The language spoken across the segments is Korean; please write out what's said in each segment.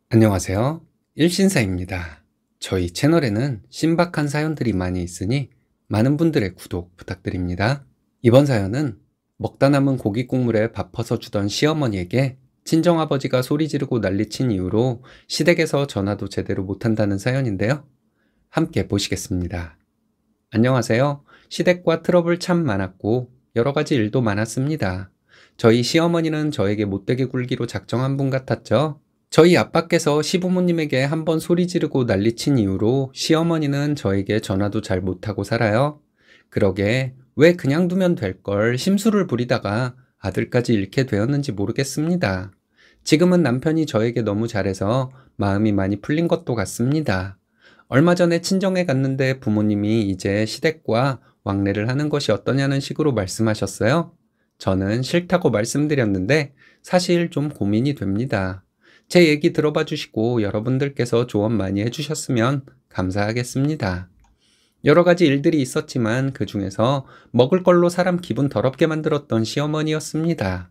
안녕하세요. 일신사입니다. 저희 채널에는 신박한 사연들이 많이 있으니 많은 분들의 구독 부탁드립니다. 이번 사연은 먹다 남은 고기 국물에 밥 퍼서 주던 시어머니에게 친정아버지가 소리 지르고 난리친 이후로 시댁에서 전화도 제대로 못한다는 사연인데요. 함께 보시겠습니다. 안녕하세요. 시댁과 트러블 참 많았고 여러 가지 일도 많았습니다. 저희 시어머니는 저에게 못되게 굴기로 작정한 분 같았죠. 저희 아빠께서 시부모님에게 한번 소리 지르고 난리친 이후로 시어머니는 저에게 전화도 잘 못하고 살아요. 그러게 왜 그냥 두면 될 걸 심술을 부리다가 아들까지 잃게 되었는지 모르겠습니다. 지금은 남편이 저에게 너무 잘해서 마음이 많이 풀린 것도 같습니다. 얼마 전에 친정에 갔는데 부모님이 이제 시댁과 왕래를 하는 것이 어떠냐는 식으로 말씀하셨어요. 저는 싫다고 말씀드렸는데 사실 좀 고민이 됩니다. 제 얘기 들어봐 주시고 여러분들께서 조언 많이 해주셨으면 감사하겠습니다. 여러 가지 일들이 있었지만 그 중에서 먹을 걸로 사람 기분 더럽게 만들었던 시어머니였습니다.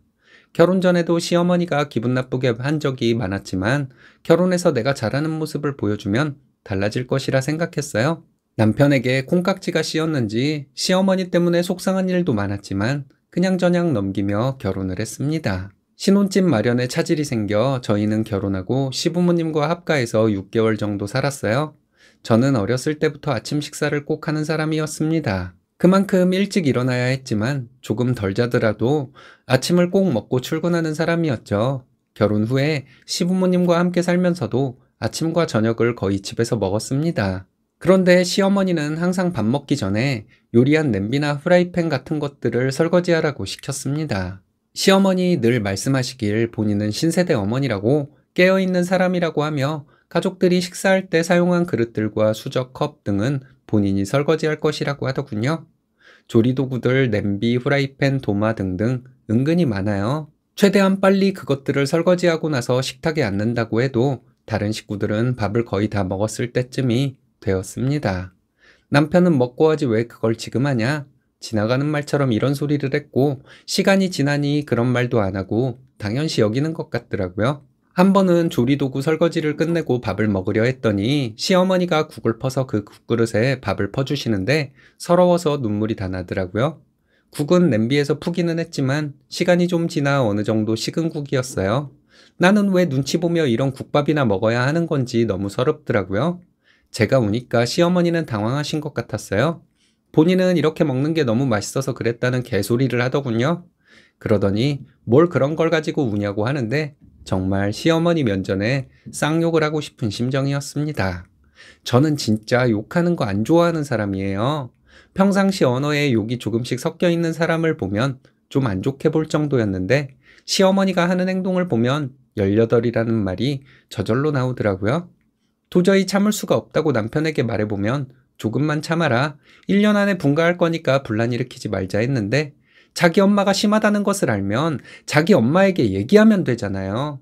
결혼 전에도 시어머니가 기분 나쁘게 한 적이 많았지만 결혼해서 내가 잘하는 모습을 보여주면 달라질 것이라 생각했어요. 남편에게 콩깍지가 씌었는지 시어머니 때문에 속상한 일도 많았지만 그냥저냥 넘기며 결혼을 했습니다. 신혼집 마련에 차질이 생겨 저희는 결혼하고 시부모님과 합가해서 6개월 정도 살았어요. 저는 어렸을 때부터 아침 식사를 꼭 하는 사람이었습니다. 그만큼 일찍 일어나야 했지만 조금 덜 자더라도 아침을 꼭 먹고 출근하는 사람이었죠. 결혼 후에 시부모님과 함께 살면서도 아침과 저녁을 거의 집에서 먹었습니다. 그런데 시어머니는 항상 밥 먹기 전에 요리한 냄비나 후라이팬 같은 것들을 설거지하라고 시켰습니다. 시어머니 늘 말씀하시길 본인은 신세대 어머니라고 깨어있는 사람이라고 하며 가족들이 식사할 때 사용한 그릇들과 수저, 컵 등은 본인이 설거지할 것이라고 하더군요. 조리도구들, 냄비, 후라이팬, 도마 등등 은근히 많아요. 최대한 빨리 그것들을 설거지하고 나서 식탁에 앉는다고 해도 다른 식구들은 밥을 거의 다 먹었을 때쯤이 되었습니다. 남편은 먹고 하지 왜 그걸 지금 하냐? 지나가는 말처럼 이런 소리를 했고 시간이 지나니 그런 말도 안 하고 당연시 여기는 것 같더라고요. 한 번은 조리도구 설거지를 끝내고 밥을 먹으려 했더니 시어머니가 국을 퍼서 그 국그릇에 밥을 퍼주시는데 서러워서 눈물이 다 나더라고요. 국은 냄비에서 푸기는 했지만 시간이 좀 지나 어느 정도 식은 국이었어요. 나는 왜 눈치 보며 이런 국밥이나 먹어야 하는 건지 너무 서럽더라고요. 제가 우니까 시어머니는 당황하신 것 같았어요. 본인은 이렇게 먹는 게 너무 맛있어서 그랬다는 개소리를 하더군요. 그러더니 뭘 그런 걸 가지고 우냐고 하는데 정말 시어머니 면전에 쌍욕을 하고 싶은 심정이었습니다. 저는 진짜 욕하는 거 안 좋아하는 사람이에요. 평상시 언어에 욕이 조금씩 섞여 있는 사람을 보면 좀 안 좋게 볼 정도였는데 시어머니가 하는 행동을 보면 18이라는 말이 저절로 나오더라고요. 도저히 참을 수가 없다고 남편에게 말해보면 조금만 참아라. 1년 안에 분가할 거니까 분란 일으키지 말자 했는데 자기 엄마가 심하다는 것을 알면 자기 엄마에게 얘기하면 되잖아요.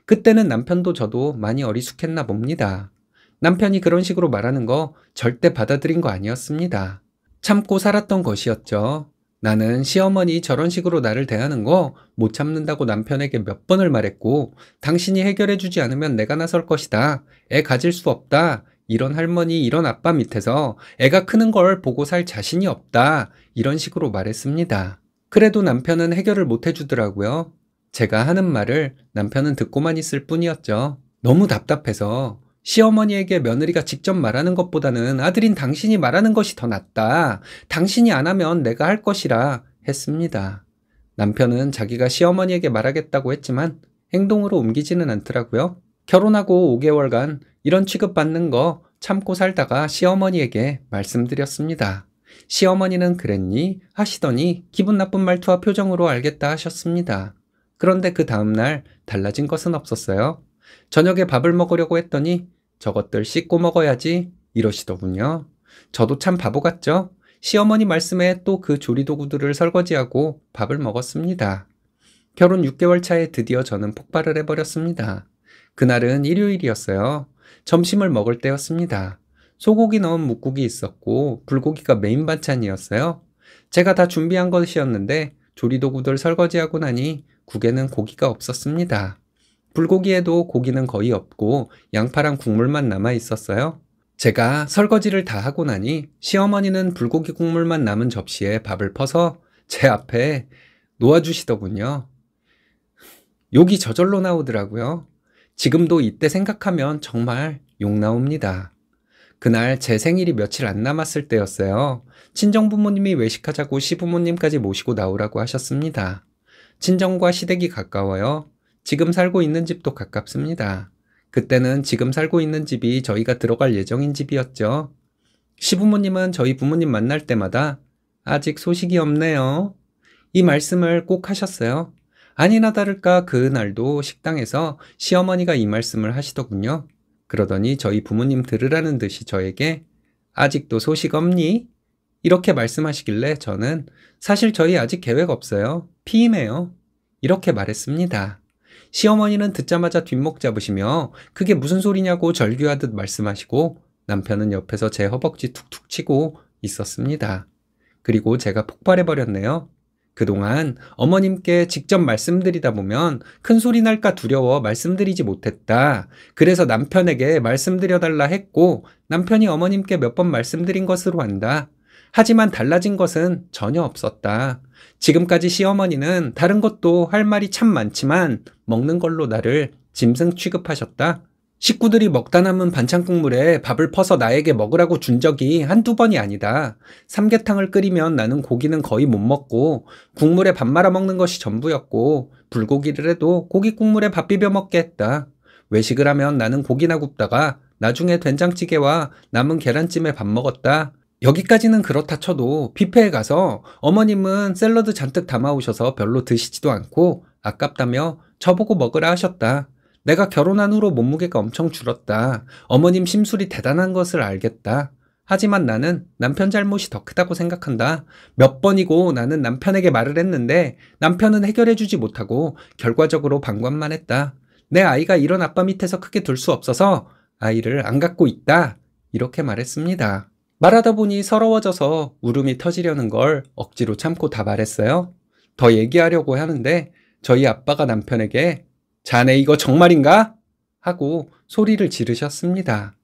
그때는 남편도 저도 많이 어리숙했나 봅니다. 남편이 그런 식으로 말하는 거 절대 받아들인 거 아니었습니다. 참고 살았던 것이었죠. 나는 시어머니 저런 식으로 나를 대하는 거 못 참는다고 남편에게 몇 번을 말했고 당신이 해결해주지 않으면 내가 나설 것이다. 애 가질 수 없다. 이런 할머니 이런 아빠 밑에서 애가 크는 걸 보고 살 자신이 없다. 이런 식으로 말했습니다. 그래도 남편은 해결을 못 해주더라고요. 제가 하는 말을 남편은 듣고만 있을 뿐이었죠. 너무 답답해서 시어머니에게 며느리가 직접 말하는 것보다는 아들인 당신이 말하는 것이 더 낫다. 당신이 안 하면 내가 할 것이라 했습니다. 남편은 자기가 시어머니에게 말하겠다고 했지만 행동으로 옮기지는 않더라고요. 결혼하고 5개월간 이런 취급받는 거 참고 살다가 시어머니에게 말씀드렸습니다. 시어머니는 그랬니? 하시더니 기분 나쁜 말투와 표정으로 알겠다 하셨습니다. 그런데 그 다음날 달라진 것은 없었어요. 저녁에 밥을 먹으려고 했더니 저것들 씻고 먹어야지 이러시더군요. 저도 참 바보 같죠? 시어머니 말씀에 또 그 조리도구들을 설거지하고 밥을 먹었습니다. 결혼 6개월 차에 드디어 저는 폭발을 해버렸습니다. 그날은 일요일이었어요. 점심을 먹을 때였습니다. 소고기 넣은 묵국이 있었고 불고기가 메인 반찬이었어요. 제가 다 준비한 것이었는데 조리도구들 설거지하고 나니 국에는 고기가 없었습니다. 불고기에도 고기는 거의 없고 양파랑 국물만 남아 있었어요. 제가 설거지를 다 하고 나니 시어머니는 불고기 국물만 남은 접시에 밥을 퍼서 제 앞에 놓아주시더군요. 욕이 저절로 나오더라고요. 지금도 이때 생각하면 정말 욕 나옵니다. 그날 제 생일이 며칠 안 남았을 때였어요. 친정부모님이 외식하자고 시부모님까지 모시고 나오라고 하셨습니다. 친정과 시댁이 가까워요. 지금 살고 있는 집도 가깝습니다. 그때는 지금 살고 있는 집이 저희가 들어갈 예정인 집이었죠. 시부모님은 저희 부모님 만날 때마다 아직 소식이 없네요. 이 말씀을 꼭 하셨어요. 아니나 다를까 그날도 식당에서 시어머니가 이 말씀을 하시더군요. 그러더니 저희 부모님 들으라는 듯이 저에게 아직도 소식 없니? 이렇게 말씀하시길래 저는 사실 저희 아직 계획 없어요. 피임해요. 이렇게 말했습니다. 시어머니는 듣자마자 뒷목 잡으시며 그게 무슨 소리냐고 절규하듯 말씀하시고 남편은 옆에서 제 허벅지 툭툭 치고 있었습니다. 그리고 제가 폭발해버렸네요. 그동안 어머님께 직접 말씀드리다 보면 큰 소리 날까 두려워 말씀드리지 못했다. 그래서 남편에게 말씀드려달라 했고 남편이 어머님께 몇 번 말씀드린 것으로 한다. 하지만 달라진 것은 전혀 없었다. 지금까지 시어머니는 다른 것도 할 말이 참 많지만 먹는 걸로 나를 짐승 취급하셨다. 식구들이 먹다 남은 반찬 국물에 밥을 퍼서 나에게 먹으라고 준 적이 한두 번이 아니다. 삼계탕을 끓이면 나는 고기는 거의 못 먹고 국물에 밥 말아 먹는 것이 전부였고 불고기를 해도 고기 국물에 밥 비벼 먹게 했다. 외식을 하면 나는 고기나 굽다가 나중에 된장찌개와 남은 계란찜에 밥 먹었다. 여기까지는 그렇다 쳐도 뷔페에 가서 어머님은 샐러드 잔뜩 담아오셔서 별로 드시지도 않고 아깝다며 저보고 먹으라 하셨다. 내가 결혼한 후로 몸무게가 엄청 줄었다. 어머님 심술이 대단한 것을 알겠다. 하지만 나는 남편 잘못이 더 크다고 생각한다. 몇 번이고 나는 남편에게 말을 했는데 남편은 해결해주지 못하고 결과적으로 방관만 했다. 내 아이가 이런 아빠 밑에서 크게 둘 수 없어서 아이를 안 갖고 있다. 이렇게 말했습니다. 말하다 보니 서러워져서 울음이 터지려는 걸 억지로 참고 다 말했어요. 더 얘기하려고 하는데 저희 아빠가 남편에게 자네 이거 정말인가? 하고 소리를 지르셨습니다.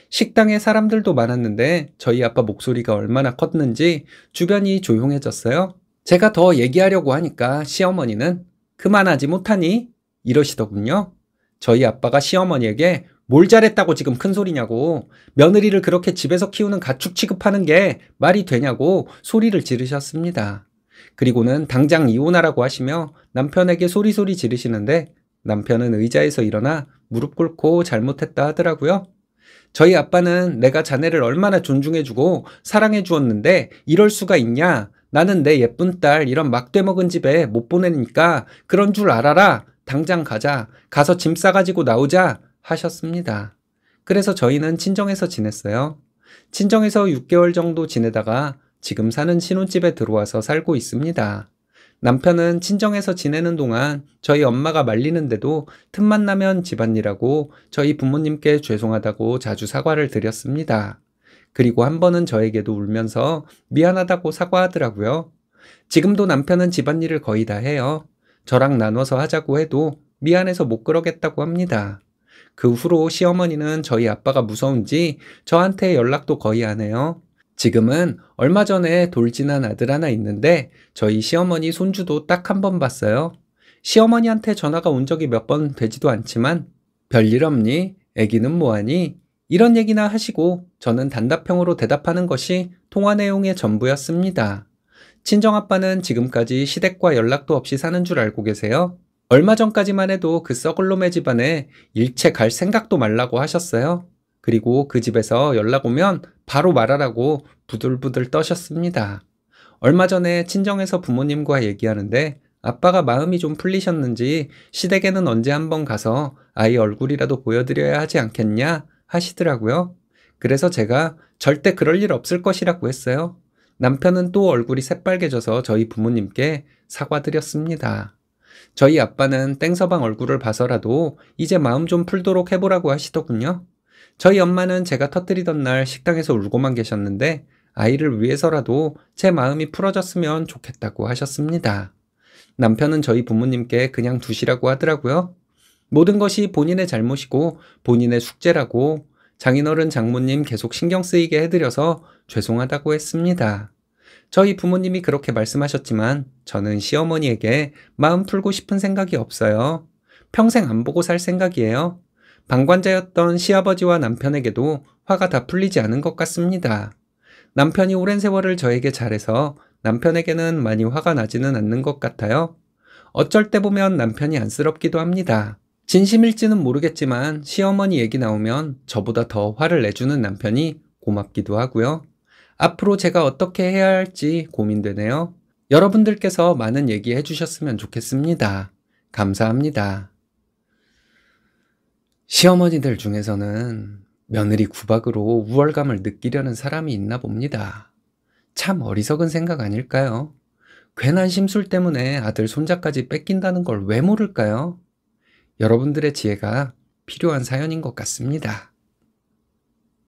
식당에 사람들도 많았는데 저희 아빠 목소리가 얼마나 컸는지 주변이 조용해졌어요. 제가 더 얘기하려고 하니까 시어머니는 그만하지 못하니? 이러시더군요. 저희 아빠가 시어머니에게 뭘 잘했다고 지금 큰 소리냐고, 며느리를 그렇게 집에서 키우는 가축 취급하는 게 말이 되냐고 소리를 지르셨습니다. 그리고는 당장 이혼하라고 하시며 남편에게 소리소리 지르시는데 남편은 의자에서 일어나 무릎 꿇고 잘못했다 하더라고요. 저희 아빠는 내가 자네를 얼마나 존중해주고 사랑해주었는데 이럴 수가 있냐? 나는 내 예쁜 딸 이런 막대 먹은 집에 못 보내니까 그런 줄 알아라. 당장 가자. 가서 짐 싸가지고 나오자. 하셨습니다. 그래서 저희는 친정에서 지냈어요. 친정에서 6개월 정도 지내다가 지금 사는 신혼집에 들어와서 살고 있습니다. 남편은 친정에서 지내는 동안 저희 엄마가 말리는데도 틈만 나면 집안일하고 저희 부모님께 죄송하다고 자주 사과를 드렸습니다. 그리고 한 번은 저에게도 울면서 미안하다고 사과하더라고요. 지금도 남편은 집안일을 거의 다 해요. 저랑 나눠서 하자고 해도 미안해서 못 그러겠다고 합니다. 그 후로 시어머니는 저희 아빠가 무서운지 저한테 연락도 거의 안 해요. 지금은 얼마 전에 돌진한 아들 하나 있는데 저희 시어머니 손주도 딱 한 번 봤어요. 시어머니한테 전화가 온 적이 몇 번 되지도 않지만 별일 없니? 애기는 뭐하니? 이런 얘기나 하시고 저는 단답형으로 대답하는 것이 통화 내용의 전부였습니다. 친정아빠는 지금까지 시댁과 연락도 없이 사는 줄 알고 계세요? 얼마 전까지만 해도 그 썩을 놈의 집안에 일체 갈 생각도 말라고 하셨어요. 그리고 그 집에서 연락 오면 바로 말하라고 부들부들 떠셨습니다. 얼마 전에 친정에서 부모님과 얘기하는데 아빠가 마음이 좀 풀리셨는지 시댁에는 언제 한번 가서 아이 얼굴이라도 보여드려야 하지 않겠냐 하시더라고요. 그래서 제가 절대 그럴 일 없을 것이라고 했어요. 남편은 또 얼굴이 새빨개져서 저희 부모님께 사과드렸습니다. 저희 아빠는 땡서방 얼굴을 봐서라도 이제 마음 좀 풀도록 해보라고 하시더군요. 저희 엄마는 제가 터뜨리던 날 식당에서 울고만 계셨는데 아이를 위해서라도 제 마음이 풀어졌으면 좋겠다고 하셨습니다. 남편은 저희 부모님께 그냥 두시라고 하더라고요. 모든 것이 본인의 잘못이고 본인의 숙제라고 장인어른 장모님 계속 신경 쓰이게 해드려서 죄송하다고 했습니다. 저희 부모님이 그렇게 말씀하셨지만 저는 시어머니에게 마음 풀고 싶은 생각이 없어요. 평생 안 보고 살 생각이에요. 방관자였던 시아버지와 남편에게도 화가 다 풀리지 않은 것 같습니다. 남편이 오랜 세월을 저에게 잘해서 남편에게는 많이 화가 나지는 않는 것 같아요. 어쩔 때 보면 남편이 안쓰럽기도 합니다. 진심일지는 모르겠지만 시어머니 얘기 나오면 저보다 더 화를 내주는 남편이 고맙기도 하고요. 앞으로 제가 어떻게 해야 할지 고민되네요. 여러분들께서 많은 얘기해 주셨으면 좋겠습니다. 감사합니다. 시어머니들 중에서는 며느리 구박으로 우월감을 느끼려는 사람이 있나 봅니다. 참 어리석은 생각 아닐까요? 괜한 심술 때문에 아들 손자까지 뺏긴다는 걸 왜 모를까요? 여러분들의 지혜가 필요한 사연인 것 같습니다.